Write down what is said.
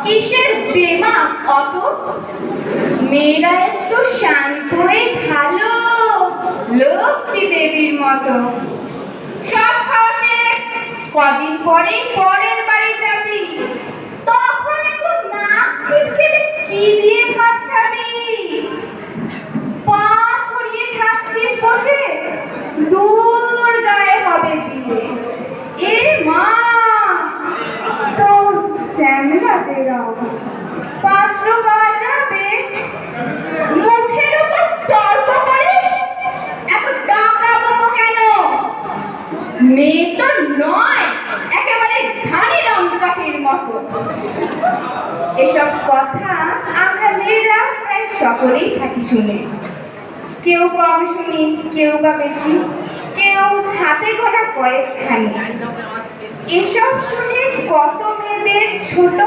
কিসের দেমাক অত? মেয়েরা একটু শান্ত হয়ে ভালো, লক্ষ্মী দেবীর মতো। সব খাওয়া শেষ, কদিন পরেই পরের বাড়ি যাবি, তখন একটু নাক ছিটকে কি দিয়ে ভাত খাবি? পা ছড়িয়ে খাচ্ছিস বসে, দূর গায়ে হবে বিয়ে। এ মা, তো শ্যামলা যেরম পাত্র পাওয়া যাবে? মুখের উপর তর্ক করিস, এত টাকা বলো কেন? মেয়ে তো নয়, একেবারে ধানি লঙ্কাকের মতো। এসব কথা আমরা মেয়েরা প্রায় সকলেই থাকি শুনে, কেউ কম শুনি, কেউ বা বেশি, কেউ হাতে গোনা কয়েকখানি। এসব শুনে কত মেয়েদের ছোট